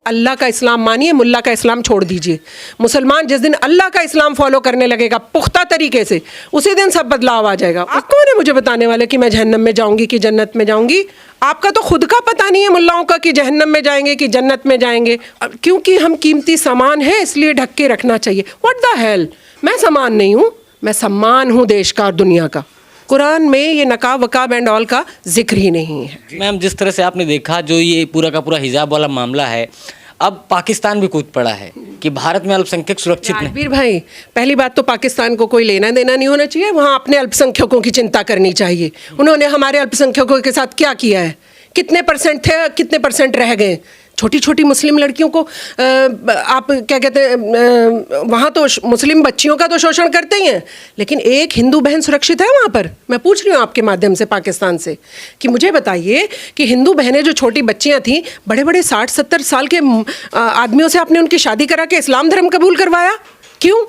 अल्लाह का इस्लाम मानिए, मुल्ला का इस्लाम छोड़ दीजिए। मुसलमान जिस दिन अल्लाह का इस्लाम फॉलो करने लगेगा पुख्ता तरीके से, उसी दिन सब बदलाव आ जाएगा। आप कौन है मुझे बताने वाले कि मैं जहन्नम में जाऊंगी कि जन्नत में जाऊंगी? आपका तो खुद का पता नहीं है मुल्लाओं का कि जहन्नम में जाएंगे कि जन्नत में जाएंगे। क्योंकि हम कीमती सामान है इसलिए ढक के रखना चाहिए। व्हाट द हेल, मैं सामान नहीं हूँ, मैं सम्मान हूँ देश का और दुनिया का। कुरान में ये नकाब वकाब एंड ऑल का जिक्र ही नहीं है। मैम, जिस तरह से आपने देखा जो ये पूरा का पूरा हिजाब वाला मामला है, अब पाकिस्तान भी कूद पड़ा है कि भारत में अल्पसंख्यक सुरक्षित नहीं। राजवीर भाई, पहली बात तो पाकिस्तान को कोई लेना देना नहीं होना चाहिए, वहाँ अपने अल्पसंख्यकों की चिंता करनी चाहिए। उन्होंने हमारे अल्पसंख्यकों के साथ क्या किया है? कितने परसेंट थे, कितने परसेंट रह गए? छोटी छोटी मुस्लिम लड़कियों को आप क्या कहते हैं, वहाँ तो मुस्लिम बच्चियों का तो शोषण करते ही हैं, लेकिन एक हिंदू बहन सुरक्षित है वहाँ पर? मैं पूछ रही हूँ आपके माध्यम से पाकिस्तान से कि मुझे बताइए कि हिंदू बहनें जो छोटी बच्चियाँ थीं, बड़े बड़े 60-70 साल के आदमियों से आपने उनकी शादी करा के इस्लाम धर्म कबूल करवाया, क्यों?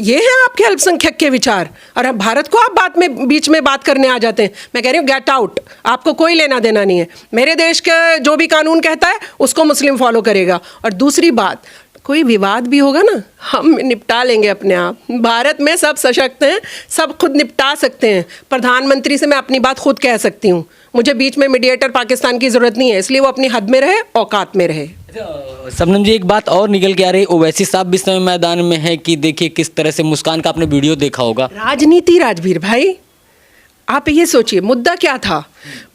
ये है आपके अल्पसंख्यक के विचार, और अब भारत को आप बीच में बात करने आ जाते हैं। मैं कह रही हूँ गेट आउट, आपको कोई लेना देना नहीं है। मेरे देश का जो भी कानून कहता है उसको मुस्लिम फॉलो करेगा। और दूसरी बात, कोई विवाद भी होगा ना, हम निपटा लेंगे अपने आप। भारत में सब सशक्त हैं, सब खुद निपटा सकते हैं। प्रधानमंत्री से मैं अपनी बात खुद कह सकती हूँ, मुझे बीच में मीडिएटर पाकिस्तान की ज़रूरत नहीं है, इसलिए वो अपनी हद में रहे, औकात में रहे। शबनम जी, एक बात और निकल के आ रही, ओवैसी साहब भी समय मैदान में है कि देखिए किस तरह से मुस्कान का आपने वीडियो देखा होगा। राजनीति राजवीर भाई, आप ये सोचिए मुद्दा क्या था?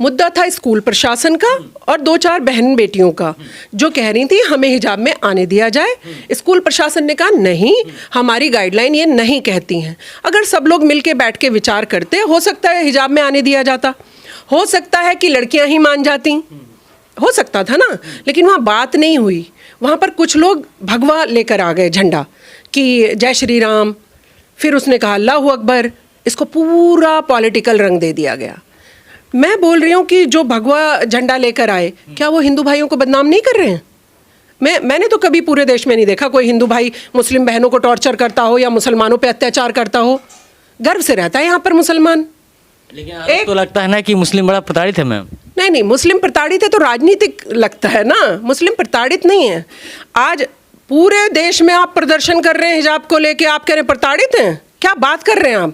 मुद्दा था स्कूल प्रशासन का और 2-4 बहन बेटियों का जो कह रही थी हमें हिजाब में आने दिया जाए। स्कूल प्रशासन ने कहा नहीं, हमारी गाइडलाइन ये नहीं कहती हैं। अगर सब लोग मिलके बैठ के विचार करते, हो सकता है हिजाब में आने दिया जाता, हो सकता है कि लड़कियां ही मान जाती, हो सकता था ना। लेकिन वहाँ बात नहीं हुई। वहाँ पर कुछ लोग भगवा लेकर आ गए झंडा कि जय श्री राम, फिर उसने कहा अल्लाह अकबर, इसको पूरा पॉलिटिकल रंग दे दिया गया। मैं बोल रही हूँ कि जो भगवा झंडा लेकर आए, क्या वो हिंदू भाइयों को बदनाम नहीं कर रहे हैं? मैंने तो कभी पूरे देश में नहीं देखा कोई हिंदू भाई मुस्लिम बहनों को टॉर्चर करता हो या मुसलमानों पे अत्याचार करता हो। गर्व से रहता है यहाँ पर मुसलमान। लेकिन तो लगता है ना कि मुस्लिम बड़ा प्रताड़ित है मैम। नहीं, मुस्लिम प्रताड़ित है तो राजनीतिक लगता है ना, मुस्लिम प्रताड़ित नहीं है। आज पूरे देश में आप प्रदर्शन कर रहे हैं हिजाब को लेके, आप कह रहे हैं प्रताड़ित हैं? क्या बात कर रहे हैं आप?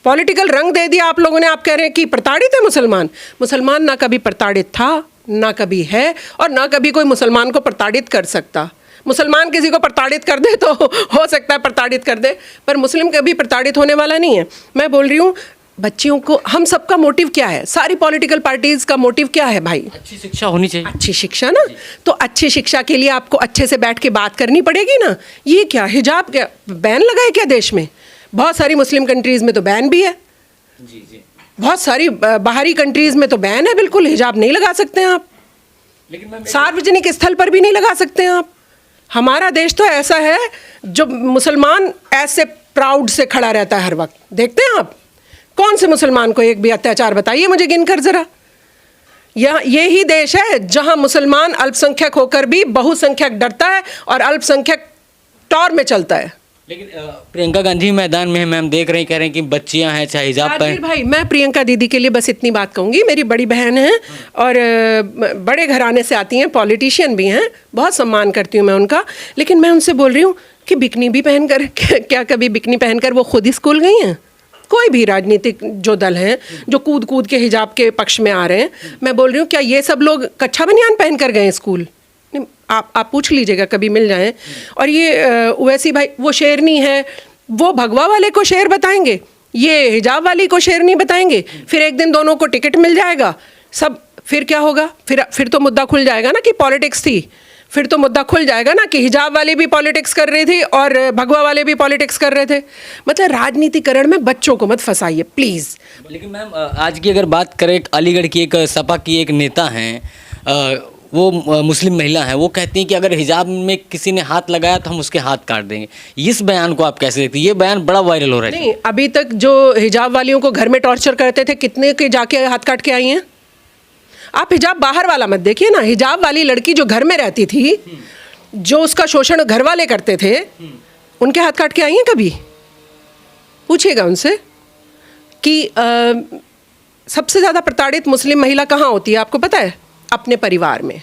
पॉलिटिकल रंग दे दिया आप लोगों ने, आप कह रहे हैं कि प्रताड़ित है मुसलमान। मुसलमान ना कभी प्रताड़ित था, ना कभी है, और ना कभी कोई मुसलमान को प्रताड़ित कर सकता। मुसलमान किसी को प्रताड़ित कर दे तो हो सकता है प्रताड़ित कर दे, पर मुस्लिम कभी प्रताड़ित होने वाला नहीं है। मैं बोल रही हूँ बच्चियों को, हम सबका मोटिव क्या है, सारी पॉलिटिकल पार्टीज का मोटिव क्या है भाई? अच्छी शिक्षा होनी चाहिए। अच्छी शिक्षा ना, तो अच्छी शिक्षा के लिए आपको अच्छे से बैठ के बात करनी पड़ेगी ना। ये क्या हिजाब क्या बैन लगा है क्या देश में? बहुत सारी मुस्लिम कंट्रीज में तो बैन भी है, जी। बहुत सारी बाहरी कंट्रीज में तो बैन है, बिल्कुल हिजाब नहीं लगा सकते हैं आप। लेकिन सार्वजनिक स्थल पर भी नहीं लगा सकते हैं आप। हमारा देश तो ऐसा है जो मुसलमान ऐसे प्राउड से खड़ा रहता है हर वक्त। देखते हैं आप कौन से मुसलमान को एक भी अत्याचार बताइए मुझे गिनकर जरा। यही देश है जहां मुसलमान अल्पसंख्यक होकर भी बहुसंख्यक डरता है और अल्पसंख्यक टॉर में चलता है। लेकिन प्रियंका गांधी मैदान में है मैम, देख रहे हैं, कह रहे हैं कि बच्चियां हैं चाहे हिजाब पहन। भाई, मैं प्रियंका दीदी के लिए बस इतनी बात कहूँगी, मेरी बड़ी बहन है और बड़े घराने से आती हैं, पॉलिटिशियन भी हैं, बहुत सम्मान करती हूँ मैं उनका। लेकिन मैं उनसे बोल रही हूँ कि बिकनी भी पहनकर, क्या कभी बिकनी पहनकर वो खुद ही स्कूल गई हैं? कोई भी राजनीतिक जो दल हैं जो कूद कूद के हिजाब के पक्ष में आ रहे हैं, मैं बोल रही हूँ क्या ये सब लोग कच्छा बनियान पहन कर गए स्कूल? आप पूछ लीजिएगा, कभी मिल जाएं। और ये ओवैसी भाई, वो शेरनी है, वो भगवा वाले को शेर बताएंगे, ये हिजाब वाली को शेर नहीं बताएंगे। फिर एक दिन दोनों को टिकट मिल जाएगा, सब फिर क्या होगा? फिर तो मुद्दा खुल जाएगा ना कि पॉलिटिक्स थी। फिर तो मुद्दा खुल जाएगा ना कि हिजाब वाली भी पॉलिटिक्स कर रही थी और भगवा वाले भी पॉलिटिक्स कर रहे थे। मतलब राजनीतिकरण में बच्चों को मत फंसाइए प्लीज़। लेकिन मैम, आज की अगर बात करें, अलीगढ़ की एक सपा की एक नेता हैं, वो मुस्लिम महिला हैं, वो कहती हैं कि अगर हिजाब में किसी ने हाथ लगाया तो हम उसके हाथ काट देंगे। इस बयान को आप कैसे देखते हैं? ये बयान बड़ा वायरल हो रहा है। नहीं, अभी तक जो हिजाब वालियों को घर में टॉर्चर करते थे, कितने के जाके हाथ काट के आई हैं? आप हिजाब बाहर वाला मत देखिए ना, हिजाब वाली लड़की जो घर में रहती थी, जो उसका शोषण घर वाले करते थे, उनके हाथ काट के आई हैं कभी? पूछिएगा उनसे कि सबसे ज़्यादा प्रताड़ित मुस्लिम महिला कहाँ होती है, आपको पता है? अपने परिवार में।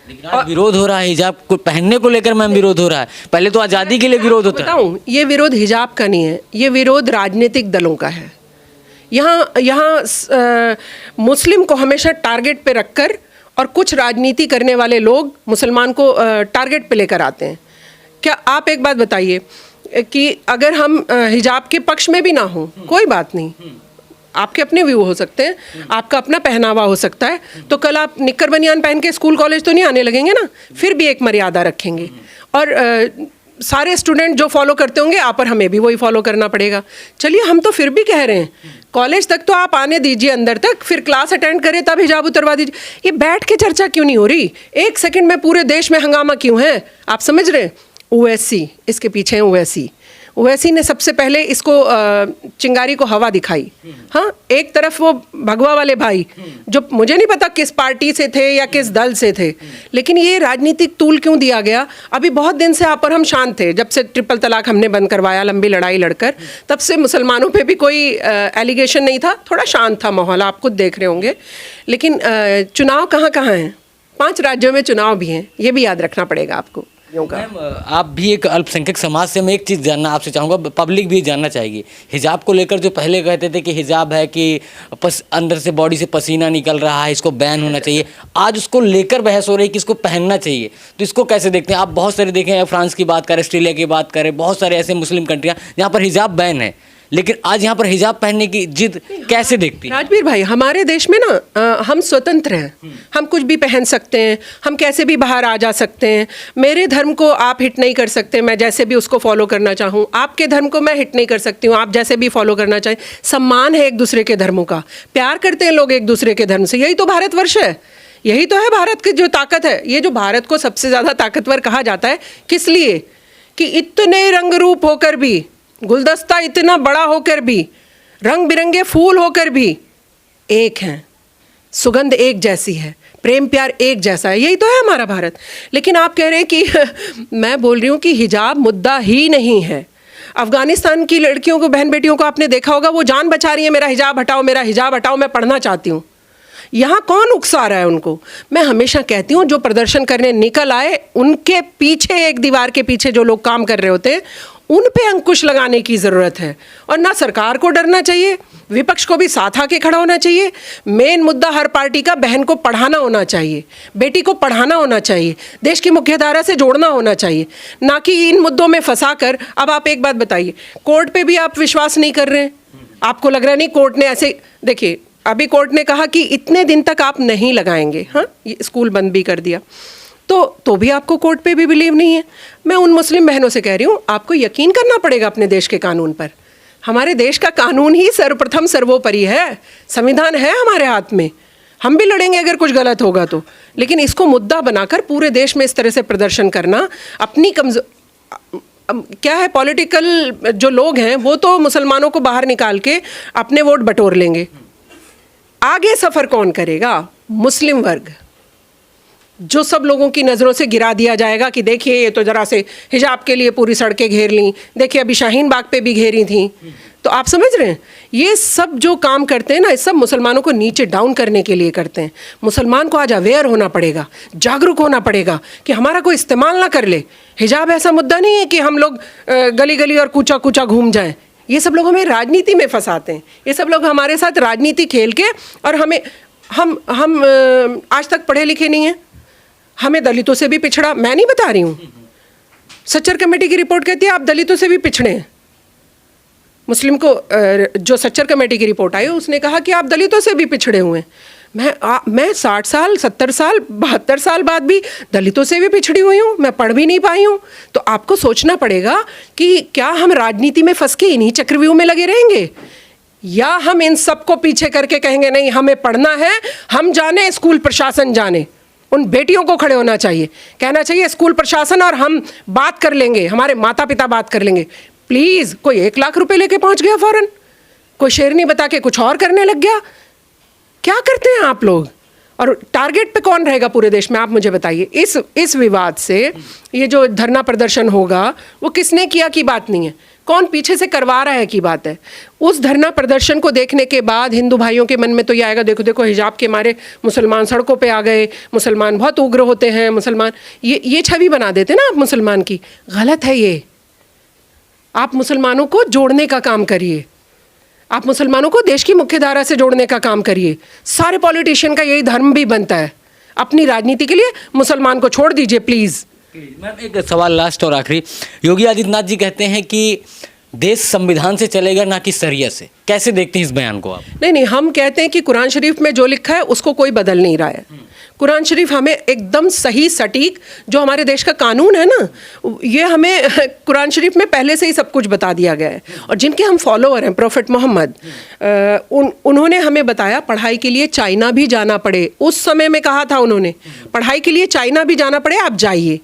लेकिन आज विरोध हो रहा है, हिजाब को पहनने को लेकर मैम विरोध हो रहा है। पहले तो आज़ादी के लिए विरोध होता है। बताऊं, ये विरोध हिजाब का नहीं है, ये विरोध राजनीतिक दलों का है। यहाँ मुस्लिम को हमेशा टारगेट पे रखकर और कुछ राजनीति करने वाले लोग मुसलमान को टारगेट पे लेकर आते हैं। क्या आप एक बात बताइए कि अगर हम हिजाब के पक्ष में भी ना हो, कोई बात नहीं, आपके अपने व्यू हो सकते हैं, आपका अपना पहनावा हो सकता है, तो कल आप निक्कर बनियान पहन के स्कूल कॉलेज तो नहीं आने लगेंगे ना, फिर भी एक मर्यादा रखेंगे। और सारे स्टूडेंट जो फॉलो करते होंगे आप और हमें भी वही फॉलो करना पड़ेगा। चलिए, हम तो फिर भी कह रहे हैं कॉलेज तक तो आप आने दीजिए अंदर तक, फिर क्लास अटेंड करें तब हिजाब उतरवा दीजिए। ये बैठ के चर्चा क्यों नहीं हो रही? एक सेकंड में पूरे देश में हंगामा क्यों है? आप समझ रहे हैं? ओवैसी इसके पीछे है। ओवैसी ने सबसे पहले इसको चिंगारी को हवा दिखाई। हाँ, एक तरफ वो भगवा वाले भाई जो मुझे नहीं पता किस पार्टी से थे या किस दल से थे, लेकिन ये राजनीतिक तूल क्यों दिया गया? अभी बहुत दिन से आप और हम शांत थे, जब से ट्रिपल तलाक हमने बंद करवाया, लंबी लड़ाई लड़कर, तब से मुसलमानों पे भी कोई एलिगेशन नहीं था, थोड़ा शांत था माहौल, आप खुद देख रहे होंगे। लेकिन चुनाव कहाँ कहाँ हैं? 5 राज्यों में चुनाव भी हैं, ये भी याद रखना पड़ेगा आपको। मैम, आप भी एक अल्पसंख्यक समाज से, मैं एक चीज़ जानना आपसे चाहूँगा, पब्लिक भी जानना चाहेगी। हिजाब को लेकर जो पहले कहते थे कि हिजाब है कि अंदर से बॉडी से पसीना निकल रहा है, इसको बैन होना चाहिए, आज उसको लेकर बहस हो रही है कि इसको पहनना चाहिए, तो इसको कैसे देखते हैं आप? बहुत सारे देखें, फ्रांस की बात करें, ऑस्ट्रेलिया की बात करें, बहुत सारे ऐसे मुस्लिम कंट्रियाँ जहाँ पर हिजाब बैन है, लेकिन आज यहाँ पर हिजाब पहनने की जिद कैसे देखती हैं? राजवीर भाई, हमारे देश में ना हम स्वतंत्र हैं, हम कुछ भी पहन सकते हैं, हम कैसे भी बाहर आ जा सकते हैं। मेरे धर्म को आप हिट नहीं कर सकते, मैं जैसे भी उसको फॉलो करना चाहूँ। आपके धर्म को मैं हिट नहीं कर सकती हूँ, आप जैसे भी फॉलो करना चाहें। सम्मान है एक दूसरे के धर्मों का, प्यार करते हैं लोग एक दूसरे के धर्म से। यही तो भारतवर्ष है, यही तो है भारत की जो ताकत है। ये जो भारत को सबसे ज़्यादा ताकतवर कहा जाता है, किस लिए? कि इतने रंग रूप होकर भी, गुलदस्ता इतना बड़ा होकर भी, रंग बिरंगे फूल होकर भी एक हैं, सुगंध एक जैसी है, प्रेम प्यार एक जैसा है। यही तो है हमारा भारत। लेकिन आप कह रहे हैं कि मैं बोल रही हूँ कि हिजाब मुद्दा ही नहीं है। अफगानिस्तान की लड़कियों को, बहन बेटियों को आपने देखा होगा, वो जान बचा रही है, मेरा हिजाब हटाओ, मेरा हिजाब हटाओ, मैं पढ़ना चाहती हूँ। यहाँ कौन उकसा रहा है उनको? मैं हमेशा कहती हूँ, जो प्रदर्शन करने निकल आए, उनके पीछे, एक दीवार के पीछे जो लोग काम कर रहे होते हैं, उन पे अंकुश लगाने की ज़रूरत है। और ना सरकार को डरना चाहिए, विपक्ष को भी साथ आके खड़ा होना चाहिए। मेन मुद्दा हर पार्टी का बहन को पढ़ाना होना चाहिए, बेटी को पढ़ाना होना चाहिए, देश की मुख्यधारा से जोड़ना होना चाहिए, ना कि इन मुद्दों में फंसा कर। अब आप एक बात बताइए, कोर्ट पे भी आप विश्वास नहीं कर रहे हैं? आपको लग रहा है नहीं कोर्ट ने ऐसे, देखिए अभी कोर्ट ने कहा कि इतने दिन तक आप नहीं लगाएंगे, हाँ, ये स्कूल बंद भी कर दिया, तो भी आपको कोर्ट पे भी बिलीव नहीं है। मैं उन मुस्लिम बहनों से कह रही हूँ, आपको यकीन करना पड़ेगा अपने देश के कानून पर। हमारे देश का कानून ही सर्वप्रथम सर्वोपरि है, संविधान है हमारे हाथ में। हम भी लड़ेंगे अगर कुछ गलत होगा तो, लेकिन इसको मुद्दा बनाकर पूरे देश में इस तरह से प्रदर्शन करना, अपनी क्या है, पॉलिटिकल जो लोग हैं वो तो मुसलमानों को बाहर निकाल के अपने वोट बटोर लेंगे। आगे सफ़र कौन करेगा? मुस्लिम वर्ग, जो सब लोगों की नज़रों से गिरा दिया जाएगा कि देखिए ये तो ज़रा से हिजाब के लिए पूरी सड़कें घेर ली, देखिए अभी शाहीन बाग पे भी घेरी थी। तो आप समझ रहे हैं, ये सब जो काम करते हैं ना, ये सब मुसलमानों को नीचे डाउन करने के लिए करते हैं। मुसलमान को आज अवेयर होना पड़ेगा, जागरूक होना पड़ेगा कि हमारा कोई इस्तेमाल ना कर ले। हिजाब ऐसा मुद्दा नहीं है कि हम लोग गली गली और कूचा कूचा घूम जाएं। ये सब लोग हमें राजनीति में फंसाते हैं, ये सब लोग हमारे साथ राजनीति खेल के, और हमें हम आज तक पढ़े लिखे नहीं हैं, हमें दलितों से भी पिछड़ा, मैं नहीं बता रही हूँ, सच्चर कमेटी की रिपोर्ट कहती है आप दलितों से भी पिछड़े हैं। मुस्लिम को जो सच्चर कमेटी की रिपोर्ट आई उसने कहा कि आप दलितों से भी पिछड़े हुए हैं। मैं 60 साल 70 साल 72 साल बाद भी दलितों से भी पिछड़ी हुई हूँ, मैं पढ़ भी नहीं पाई हूँ। तो आपको सोचना पड़ेगा कि क्या हम राजनीति में फंस के इन्हीं चक्रव्यूह में लगे रहेंगे, या हम इन सबको पीछे करके कहेंगे नहीं हमें पढ़ना है, हम जाने, स्कूल प्रशासन जाने। उन बेटियों को खड़े होना चाहिए, कहना चाहिए स्कूल प्रशासन और हम बात कर लेंगे, हमारे माता पिता बात कर लेंगे। प्लीज़, कोई 1 लाख रुपए लेके पहुंच गया फौरन, कोई शेरनी बता के कुछ और करने लग गया। क्या करते हैं आप लोग? और टारगेट पे कौन रहेगा पूरे देश में, आप मुझे बताइए। इस विवाद से ये जो धरना प्रदर्शन होगा वो किसने किया की बात नहीं है, कौन पीछे से करवा रहा है की बात है। उस धरना प्रदर्शन को देखने के बाद हिंदू भाइयों के मन में तो ये आएगा, देखो देखो हिजाब के मारे मुसलमान सड़कों पे आ गए, मुसलमान बहुत उग्र होते हैं, मुसलमान ये छवि बना देते ना आप मुसलमान की। गलत है ये। आप मुसलमानों को जोड़ने का काम करिए, आप मुसलमानों को देश की मुख्य धारा से जोड़ने का काम करिए। सारे पॉलिटिशियन का यही धर्म भी बनता है। अपनी राजनीति के लिए मुसलमान को छोड़ दीजिए प्लीज़। मैम एक सवाल लास्ट और आखिरी, योगी आदित्यनाथ जी कहते हैं कि देश संविधान से चलेगा ना कि शरियत से, कैसे देखते हैं इस बयान को आप? नहीं, हम कहते हैं कि कुरान शरीफ में जो लिखा है उसको कोई बदल नहीं रहा है। कुरान शरीफ हमें एकदम सही सटीक, जो हमारे देश का कानून है ना, ये हमें कुरान शरीफ में पहले से ही सब कुछ बता दिया गया है। और जिनके हम फॉलोअर हैं, प्रोफेट मोहम्मद, उन्होंने हमें बताया पढ़ाई के लिए चाइना भी जाना पड़े। उस समय में कहा था उन्होंने, पढ़ाई के लिए चाइना भी जाना पड़े, आप जाइए।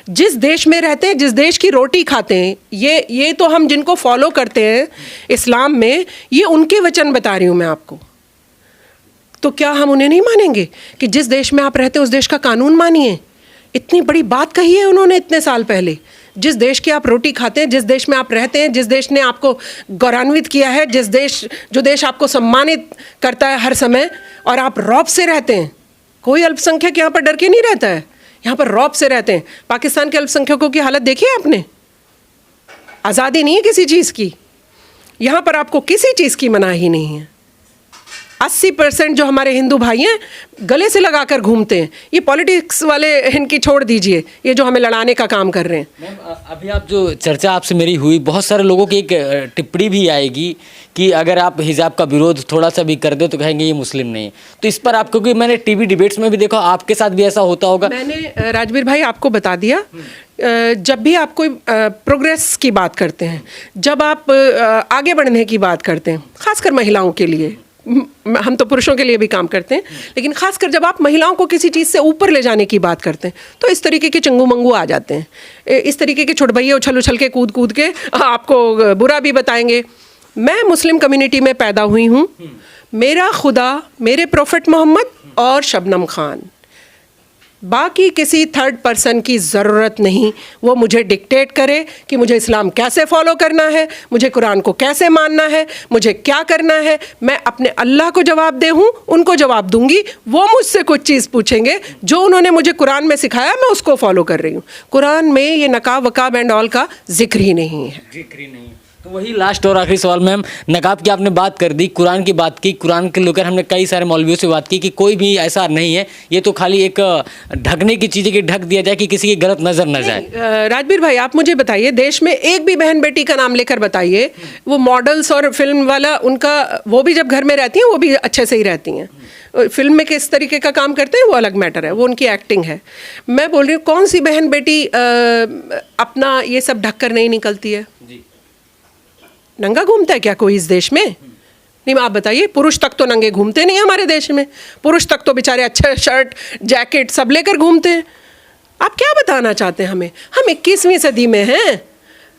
जिस देश में रहते हैं, जिस देश की रोटी खाते हैं, ये तो हम जिनको फॉलो करते हैं इस्लाम में, ये उनके वचन बता रही हूँ मैं आपको। तो क्या हम उन्हें नहीं मानेंगे कि जिस देश में आप रहते हैं उस देश का कानून मानिए? इतनी बड़ी बात कही है उन्होंने इतने साल पहले। जिस देश की आप रोटी खाते हैं, जिस देश में आप रहते हैं, जिस देश ने आपको गौरवान्वित किया है, जो देश आपको सम्मानित करता है हर समय, और आप रौब से रहते हैं। कोई अल्पसंख्यक यहाँ पर डर के नहीं रहता है, यहाँ पर रौब से रहते हैं। पाकिस्तान के अल्पसंख्यकों की हालत देखी है आपने? आज़ादी नहीं है किसी चीज़ की, यहाँ पर आपको किसी चीज़ की मनाही नहीं है। 80% जो हमारे हिंदू भाई हैं गले से लगाकर घूमते हैं। ये पॉलिटिक्स वाले इनकी छोड़ दीजिए, ये जो हमें लड़ाने का काम कर रहे हैं। मैम अभी आप जो चर्चा आपसे मेरी हुई, बहुत सारे लोगों की एक टिप्पणी भी आएगी कि अगर आप हिजाब का विरोध थोड़ा सा भी कर दो तो कहेंगे ये मुस्लिम नहीं है। तो इस पर आप, क्योंकि मैंने टीवी डिबेट्स में भी देखा, आपके साथ भी ऐसा होता होगा। मैंने राजवीर भाई आपको बता दिया, जब भी आप कोई प्रोग्रेस की बात करते हैं, जब आप आगे बढ़ने की बात करते हैं, खासकर महिलाओं के लिए, हम तो पुरुषों के लिए भी काम करते हैं, लेकिन खासकर जब आप महिलाओं को किसी चीज़ से ऊपर ले जाने की बात करते हैं, तो इस तरीके के चंगू मंगू आ जाते हैं। इस तरीके के छुटभैये उछल उछल के कूद के आपको बुरा भी बताएंगे। मैं मुस्लिम कम्युनिटी में पैदा हुई हूँ। मेरा खुदा, मेरे प्रोफेट मोहम्मद और शबनम खान, बाकी किसी थर्ड पर्सन की ज़रूरत नहीं। वो मुझे डिक्टेट करे कि मुझे इस्लाम कैसे फॉलो करना है, मुझे कुरान को कैसे मानना है, मुझे क्या करना है। मैं अपने अल्लाह को जवाब दे हूँ, उनको जवाब दूंगी। वो मुझसे कुछ चीज़ पूछेंगे, जो उन्होंने मुझे कुरान में सिखाया मैं उसको फॉलो कर रही हूँ। कुरान में ये नकाब वकाब एंड ऑल का जिक्र ही नहीं है। जिक्र ही नहीं। तो वही लास्ट और आखिरी सवाल मैम, नकाब की आपने बात कर दी, कुरान की बात की, कुरान के लेकर हमने कई सारे मौलवियों से बात की कि कोई भी ऐसा नहीं है, ये तो खाली एक ढकने की चीज़ है कि ढक दिया जाए कि किसी की गलत नज़र न जाए। राजवीर भाई आप मुझे बताइए, देश में एक भी बहन बेटी का नाम लेकर बताइए, वो मॉडल्स और फिल्म वाला उनका, वो भी जब घर में रहती हैं वो भी अच्छे से ही रहती हैं। फिल्म में किस तरीके का काम करते हैं वो अलग मैटर है, वो उनकी एक्टिंग है। मैं बोल रही हूँ कौन सी बहन बेटी अपना ये सब ढक कर नहीं निकलती है? नंगा घूमता है क्या कोई इस देश में? नहीं, आप बताइए। पुरुष तक तो नंगे घूमते नहीं हमारे देश में। पुरुष तक तो बेचारे अच्छे शर्ट जैकेट सब लेकर घूमते हैं। आप क्या बताना चाहते हैं हमें? हम 21वीं सदी में हैं।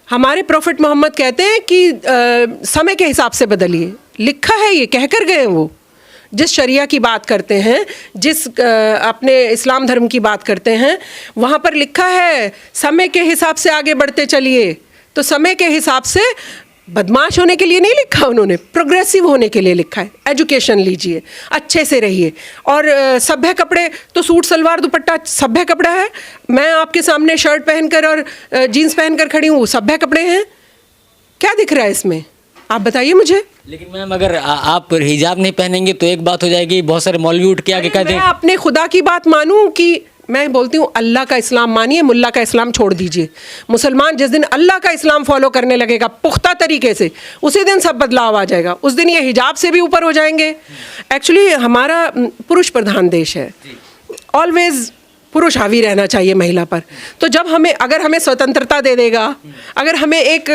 हमारे प्रोफेट मोहम्मद कहते हैं कि समय के हिसाब से बदलिए। लिखा है, ये कह कर गए हैं वो। जिस शरिया की बात करते हैं, जिस अपने इस्लाम धर्म की बात करते हैं, वहाँ पर लिखा है समय के हिसाब से आगे बढ़ते चलिए। तो समय के हिसाब से बदमाश होने के लिए नहीं लिखा उन्होंने, प्रोग्रेसिव होने के लिए लिखा है। एजुकेशन लीजिए, अच्छे से रहिए। और सभ्य कपड़े तो सूट सलवार दुपट्टा सभ्य कपड़ा है। मैं आपके सामने शर्ट पहनकर और जीन्स पहनकर खड़ी हूँ, वो सभ्य कपड़े हैं। क्या दिख रहा है इसमें? आप बताइए मुझे। लेकिन मैम अगर आप हिजाब नहीं पहनेंगे तो एक बात हो जाएगी, बहुत सारे मौलवी उठ के आगे कहते हैं। मैं अपने खुदा की बात मानूं कि मैं बोलती हूँ अल्लाह का इस्लाम मानिए, मुल्ला का इस्लाम छोड़ दीजिए। मुसलमान जिस दिन अल्लाह का इस्लाम फॉलो करने लगेगा पुख्ता तरीके से, उसी दिन सब बदलाव आ जाएगा। उस दिन ये हिजाब से भी ऊपर हो जाएंगे। एक्चुअली हमारा पुरुष प्रधान देश है, ऑलवेज पुरुष हावी रहना चाहिए महिला पर। तो जब अगर हमें स्वतंत्रता दे देगा, अगर हमें एक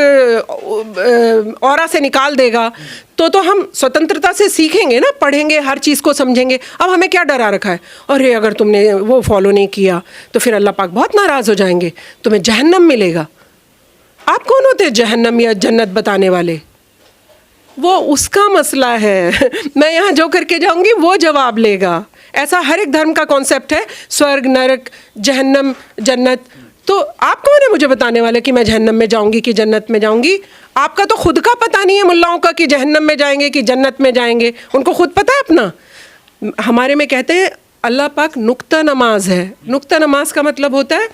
औरा से निकाल देगा, तो हम स्वतंत्रता से सीखेंगे ना, पढ़ेंगे, हर चीज़ को समझेंगे। अब हमें क्या डरा रखा है? अरे अगर तुमने वो फॉलो नहीं किया तो फिर अल्लाह पाक बहुत नाराज़ हो जाएंगे, तुम्हें जहन्नम मिलेगा। आप कौन होते हैं जहन्नम या जन्नत बताने वाले? वो उसका मसला है। मैं यहाँ जो करके जाऊँगी वो जवाब लेगा। ऐसा हर एक धर्म का कॉन्सेप्ट है, स्वर्ग नरक जहन्नम जन्नत। तो आप कौन है मुझे बताने वाले कि मैं जहन्नम में जाऊंगी कि जन्नत में जाऊंगी? आपका तो खुद का पता नहीं है मुल्लाओं का कि जहन्नम में जाएंगे कि जन्नत में जाएंगे, उनको खुद पता है अपना। हमारे में कहते हैं अल्लाह पाक नुक्ता नमाज है। नुक्ता नमाज का मतलब होता है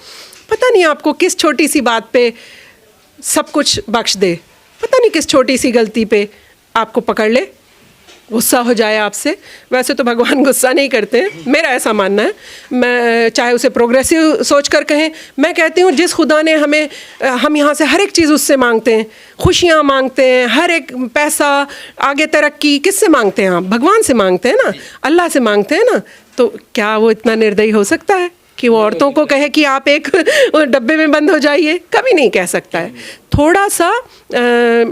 पता नहीं आपको किस छोटी सी बात पे सब कुछ बख्श दे, पता नहीं किस छोटी सी गलती पे आपको पकड़ ले, गुस्सा हो जाए आपसे। वैसे तो भगवान गुस्सा नहीं करते हैं, मेरा ऐसा मानना है। मैं चाहे उसे प्रोग्रेसिव सोच कर कहें, मैं कहती हूँ जिस खुदा ने हमें, हम यहाँ से हर एक चीज़ उससे मांगते हैं, खुशियाँ मांगते हैं, हर एक पैसा, आगे तरक्की, किससे मांगते हैं आप? भगवान से मांगते हैं ना, अल्लाह से मांगते हैं ना। तो क्या वो इतना निर्दयी हो सकता है कि वो औरतों को कहे कि आप एक डब्बे में बंद हो जाइए? कभी नहीं कह सकता है। थोड़ा सा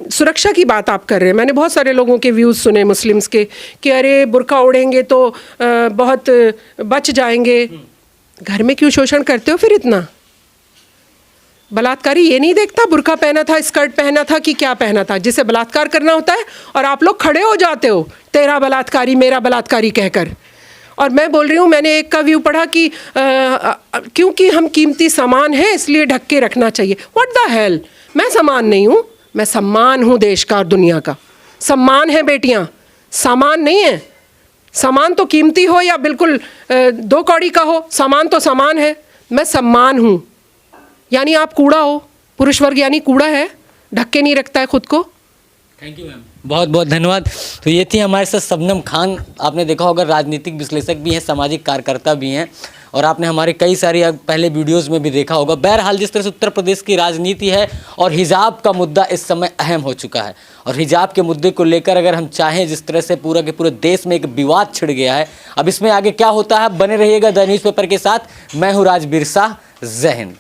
सुरक्षा की बात आप कर रहे हैं। मैंने बहुत सारे लोगों के व्यूज़ सुने मुस्लिम्स के कि अरे बुर्का ओढ़ेंगे तो बहुत बच जाएंगे। घर में क्यों शोषण करते हो फिर इतना? बलात्कारी ये नहीं देखता बुर्का पहना था, स्कर्ट पहना था कि क्या पहना था, जिसे बलात्कार करना होता है, और आप लोग खड़े हो जाते हो तेरा बलात्कारी मेरा बलात्कारी कहकर। और मैं बोल रही हूँ, मैंने एक का व्यू पढ़ा कि क्योंकि हम कीमती सामान हैं इसलिए ढक के रखना चाहिए। व्हाट द हेल, मैं सामान नहीं हूँ, मैं सम्मान हूँ देश का और दुनिया का। सम्मान है बेटियाँ, सामान नहीं है। सामान तो कीमती हो या बिल्कुल 2 कौड़ी का हो, सामान तो सामान है। मैं सम्मान हूँ, यानी आप कूड़ा हो। पुरुष वर्ग यानी कूड़ा है, ढक के नहीं रखता है खुद को। थैंक यू मैम, बहुत बहुत धन्यवाद। तो ये थी हमारे साथ शबनम खान। आपने देखा होगा राजनीतिक विश्लेषक भी हैं, सामाजिक कार्यकर्ता भी हैं, और आपने हमारे कई सारी पहले वीडियोस में भी देखा होगा। बहरहाल जिस तरह से उत्तर प्रदेश की राजनीति है और हिजाब का मुद्दा इस समय अहम हो चुका है, और हिजाब के मुद्दे को लेकर अगर हम चाहें, जिस तरह से पूरा के पूरे देश में एक विवाद छिड़ गया है, अब इसमें आगे क्या होता है, बने रहिएगा द न्यूज़पेपर के साथ। मैं हूँ राजबीर शाह। जय हिंद।